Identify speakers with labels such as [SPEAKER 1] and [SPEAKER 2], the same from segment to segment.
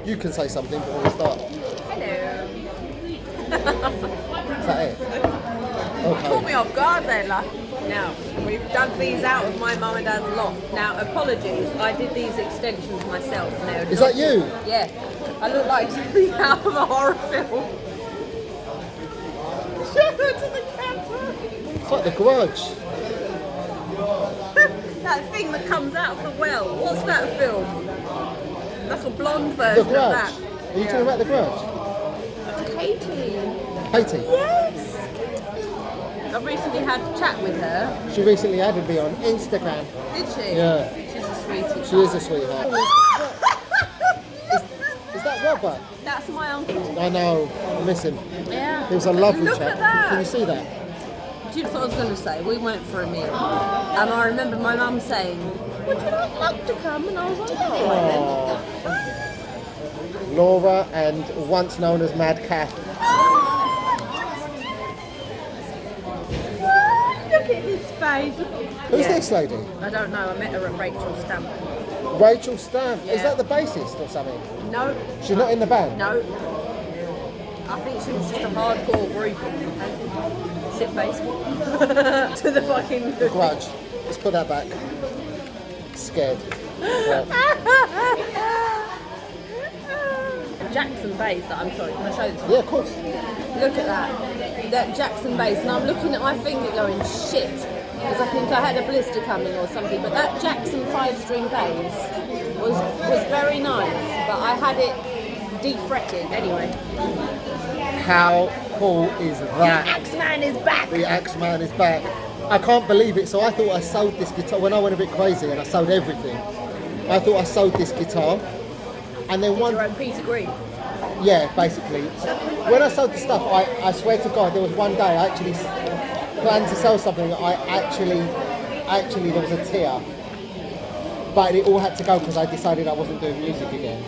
[SPEAKER 1] You can say something before we start.
[SPEAKER 2] Hello.
[SPEAKER 1] Is that it? Okay.
[SPEAKER 2] Caught me off guard then, like. Now, we've dug these out of my mum and dad's loft. Now, apologies, I did these extensions myself. Now,
[SPEAKER 1] Is that you?
[SPEAKER 2] Yeah. I look like something out of a horror film. Show it to the camera.
[SPEAKER 1] It's like The Grudge.
[SPEAKER 2] That thing that comes out of the well. What's that film? That's a blonde
[SPEAKER 1] The
[SPEAKER 2] version of
[SPEAKER 1] Grudge.
[SPEAKER 2] that.
[SPEAKER 1] Are you talking about The Grudge?
[SPEAKER 2] Katie.
[SPEAKER 1] Katie?
[SPEAKER 2] Yes. I recently had a chat with her.
[SPEAKER 1] She recently added me on Instagram.
[SPEAKER 2] Did she?
[SPEAKER 1] Yeah.
[SPEAKER 2] She's a sweetie.
[SPEAKER 1] She is a sweetheart. Is that Robert?
[SPEAKER 2] That's my uncle.
[SPEAKER 1] I know. I miss him.
[SPEAKER 2] Yeah.
[SPEAKER 1] He was a lovely
[SPEAKER 2] Look
[SPEAKER 1] chap.
[SPEAKER 2] at that.
[SPEAKER 1] Can you see that?
[SPEAKER 2] Do you know what I was going to say? We went for a meal. And I remember my mum saying, would you like to come? And I was like, oh.
[SPEAKER 1] Laura and once known as Mad Cat.
[SPEAKER 2] Look at his face.
[SPEAKER 1] Who's this lady?
[SPEAKER 2] I don't know. I met her at Rachel's stamp.
[SPEAKER 1] Rachel Stamp.
[SPEAKER 2] Yeah.
[SPEAKER 1] Is that the bassist or something?
[SPEAKER 2] No.
[SPEAKER 1] She's not in the band?
[SPEAKER 2] No. I think she was just a hardcore groupie. Shit face. To the fucking...
[SPEAKER 1] Grudge. Let's put that back. Scared. Right.
[SPEAKER 2] Jackson bass, I'm sorry, can I show this?
[SPEAKER 1] Yeah, of course.
[SPEAKER 2] Look at that. That Jackson bass, and I'm looking at my finger going, shit. Because I think I had a blister coming or something. But that Jackson 5-string bass was very nice. But I had it defretted anyway.
[SPEAKER 1] How cool is that?
[SPEAKER 2] The Axeman is back!
[SPEAKER 1] The Axeman is back. I can't believe it. So I thought I sold this guitar when I went a bit crazy and I sold everything. I thought I sold this guitar. And then one...
[SPEAKER 2] Your own Peter Green.
[SPEAKER 1] Yeah, basically. When I sold the stuff, I swear to God, there was one day I actually planned to sell something that I actually there was a tear. But it all had to go because I decided I wasn't doing music again.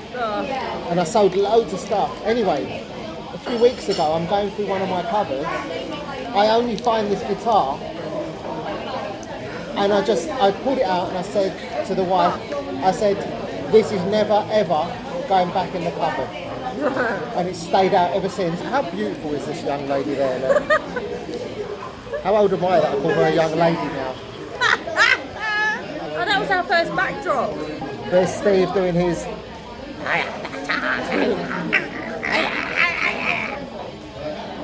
[SPEAKER 1] And I sold loads of stuff. Anyway, a few weeks ago, I'm going through one of my cupboards. I only find this guitar. And I pulled it out and I said to the wife, I said, this is never ever going back in the cupboard. And it's stayed out ever since. How beautiful is this young lady there? Look? How old am I that I call her a young lady now?
[SPEAKER 2] Oh, that was our first backdrop.
[SPEAKER 1] There's Steve doing his...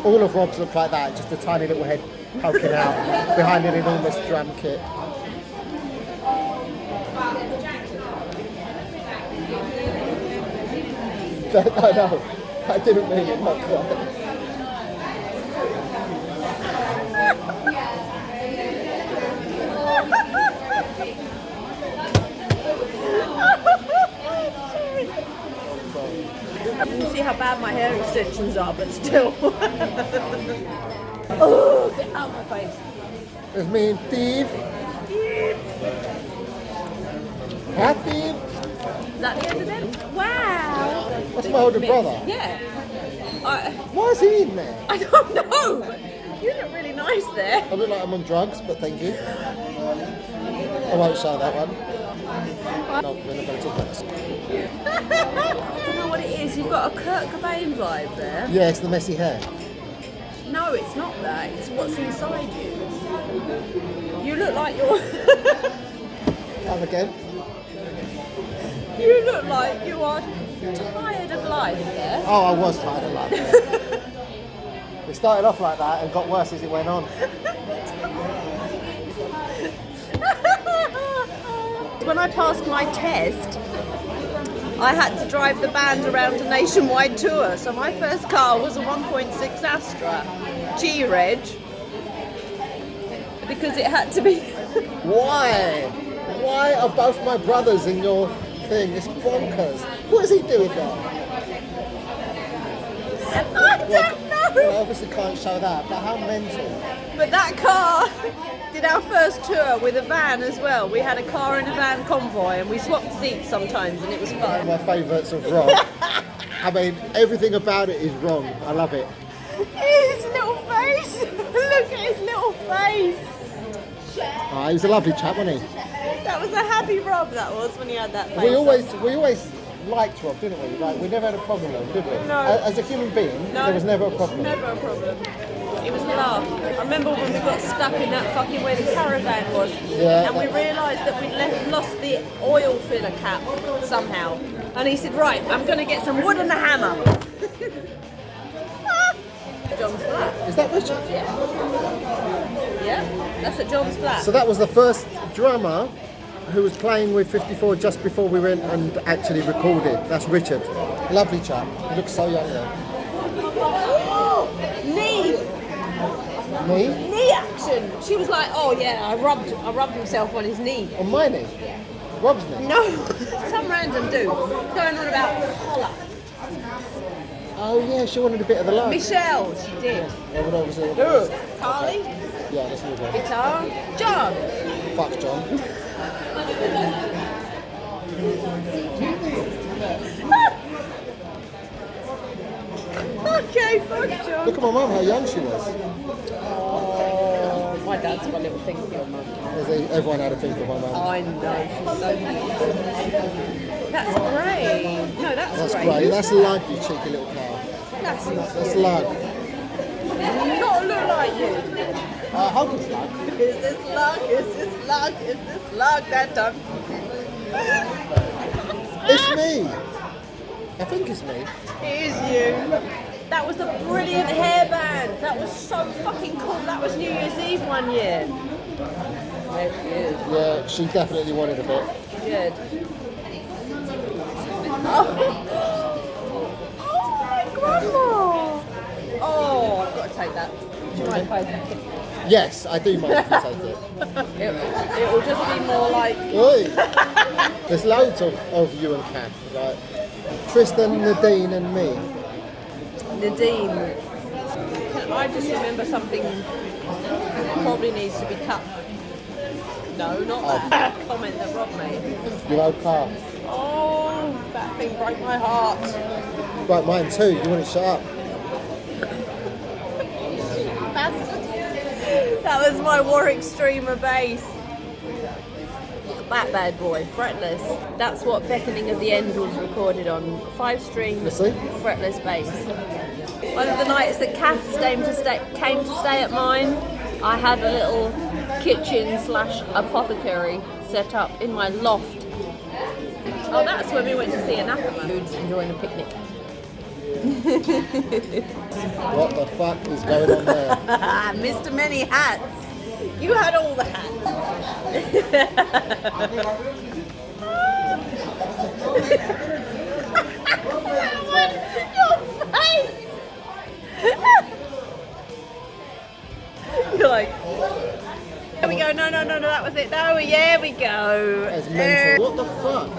[SPEAKER 1] All of Rob's look like that, just a tiny little head poking out behind an enormous drum kit. I know, I didn't mean it like that.
[SPEAKER 2] You can see how bad my hair extensions are, but still. Oh, get out of my face.
[SPEAKER 1] It's me and Steve. Hi, Steve.
[SPEAKER 2] Is that the end of it? Wow.
[SPEAKER 1] That's my older brother.
[SPEAKER 2] Yeah.
[SPEAKER 1] Why is he in there?
[SPEAKER 2] I don't know. You look really nice there.
[SPEAKER 1] I look like I'm on drugs, but thank you. I won't show that one. No, we're not going to talk about this.
[SPEAKER 2] I don't know what it is. You've got a Kurt Cobain vibe there.
[SPEAKER 1] Yeah, it's the messy hair.
[SPEAKER 2] No, it's not that. It's what's inside you. You look like you're...
[SPEAKER 1] Come again.
[SPEAKER 2] You look like you are tired of life, yeah?
[SPEAKER 1] Oh, I was tired of life. Yeah. It started off like that and got worse as it went on.
[SPEAKER 2] When I passed my test, I had to drive the band around a nationwide tour. So my first car was a 1.6 Astra G-Reg because it had to be...
[SPEAKER 1] Why? Why are both my brothers in your thing? It's bonkers. What is he doing there?
[SPEAKER 2] I don't know.
[SPEAKER 1] Well, I obviously can't show that, but how mental.
[SPEAKER 2] But that car did our first tour with a van as well. We had a car and a van convoy and we swapped seats sometimes and it was
[SPEAKER 1] One of
[SPEAKER 2] fun.
[SPEAKER 1] my favourites of rock. I mean, everything about it is wrong. I love it.
[SPEAKER 2] His little face. Look at his little face.
[SPEAKER 1] He was a lovely chap, wasn't he?
[SPEAKER 2] That was a happy Rob, that was, when he had that face.
[SPEAKER 1] We always liked Rob, didn't we? Like, we never had a problem with him, did we?
[SPEAKER 2] No.
[SPEAKER 1] As a human being,
[SPEAKER 2] No.
[SPEAKER 1] there was never a problem.
[SPEAKER 2] Never a problem. It was a laugh. I remember when we got stuck in that fucking where the caravan was,
[SPEAKER 1] Yeah.
[SPEAKER 2] and we realised that we'd lost the oil filler cap somehow. And he said, right, I'm going to get some wood and a hammer. John's flat.
[SPEAKER 1] Is that Richard?
[SPEAKER 2] Yeah, that's at John's flat.
[SPEAKER 1] So that was the first drummer who was playing with 54 just before we went and actually recorded. That's Richard. Lovely chap. He looks so young there.
[SPEAKER 2] Knee action. She was like, oh yeah, I rubbed himself on his knee.
[SPEAKER 1] On my knee? Rob's knee?
[SPEAKER 2] No, some random dude going on about collar.
[SPEAKER 1] Oh yeah, she wanted a bit of the love.
[SPEAKER 2] Michelle, she did.
[SPEAKER 1] Yeah, but obviously,
[SPEAKER 2] Carly,
[SPEAKER 1] yeah, let's move on.
[SPEAKER 2] guitar, John.
[SPEAKER 1] Fuck John.
[SPEAKER 2] Okay, fuck John.
[SPEAKER 1] Look at my mum, how young she was.
[SPEAKER 2] Oh, my dad's got a little thing for your mum.
[SPEAKER 1] Everyone had a thing for my mum.
[SPEAKER 2] I know. That's great. No,
[SPEAKER 1] That's
[SPEAKER 2] great.
[SPEAKER 1] great. That's Lug, you cheeky little cow.
[SPEAKER 2] That's
[SPEAKER 1] That's Lug.
[SPEAKER 2] not look like you.
[SPEAKER 1] Hulk is Lug.
[SPEAKER 2] Is this Lug? Is this Lug? Is this Lug that time?
[SPEAKER 1] It's me. I think it's me.
[SPEAKER 2] It is you. That was a brilliant hairband. That was so fucking cool. That was New Year's Eve one year. There she is.
[SPEAKER 1] Yeah, she definitely wanted a bit.
[SPEAKER 2] She did. Oh, my grandma. Oh, I've got to take that. Do you mind if I take it?
[SPEAKER 1] Yes, I do mind if you take it.
[SPEAKER 2] It will just be more like...
[SPEAKER 1] Oi. There's loads of you and Kath, like Tristan, Nadine and me.
[SPEAKER 2] Nadine. I just remember something probably needs to be cut. No, not that. Comment that Rob made.
[SPEAKER 1] Your old car.
[SPEAKER 2] Oh, that thing broke my heart.
[SPEAKER 1] Right, mine too. You want it shut up?
[SPEAKER 2] That was my Warwick Streamer bass. That bad boy, fretless. That's what Beckoning of the End was recorded on. 5-string,
[SPEAKER 1] Let's see.
[SPEAKER 2] fretless bass. One of the nights that Kath came to stay at mine, I had a little kitchen/apothecary set up in my loft. Oh, that's when we went to see Anathema. Dudes enjoying a picnic.
[SPEAKER 1] What the fuck is going on there?
[SPEAKER 2] Mr. Many Hats. You had all the hats. Your face. You're like, there we go. No, that was it. No, yeah, we go.
[SPEAKER 1] That's mental. What the fuck?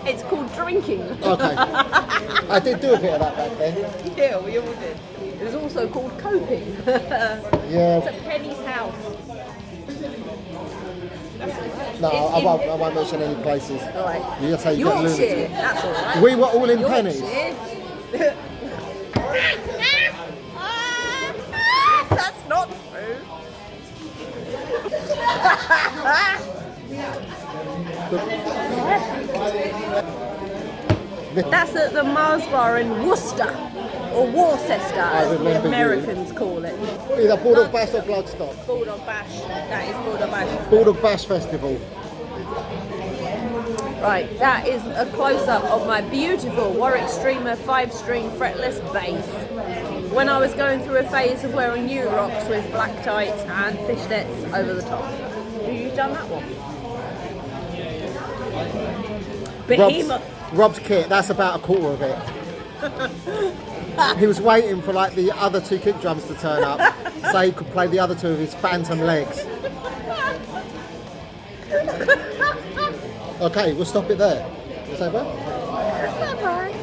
[SPEAKER 2] It's called drinking.
[SPEAKER 1] Okay. I did do a bit of that back then.
[SPEAKER 2] Yeah, we all did. It was also called coping.
[SPEAKER 1] Yeah.
[SPEAKER 2] It's at Penny's house.
[SPEAKER 1] No, I won't mention any places.
[SPEAKER 2] All right.
[SPEAKER 1] You just say you got
[SPEAKER 2] Yorkshire.
[SPEAKER 1] lunatic.
[SPEAKER 2] That's all right.
[SPEAKER 1] We were all in pennies.
[SPEAKER 2] Yorkshire. That's not true. That's at the Mars Bar in Worcester, or Worcester, as the
[SPEAKER 1] remember you.
[SPEAKER 2] Americans call it.
[SPEAKER 1] Either Bulldog Bash or Bloodstock.
[SPEAKER 2] Bulldog Bash. That is Bulldog Bash.
[SPEAKER 1] Bulldog Bash Festival.
[SPEAKER 2] Right, that is a close-up of my beautiful Warwick Streamer 5-string fretless bass. When I was going through a phase of wearing U-rocks with black tights and fishnets over the top. Have you done that one? Behemoth.
[SPEAKER 1] Rob's kit, that's about a quarter of it. He was waiting for like the other two kick drums to turn up so he could play the other two of his phantom legs. Okay, we'll stop it there. Is that bad?
[SPEAKER 2] Bye-bye.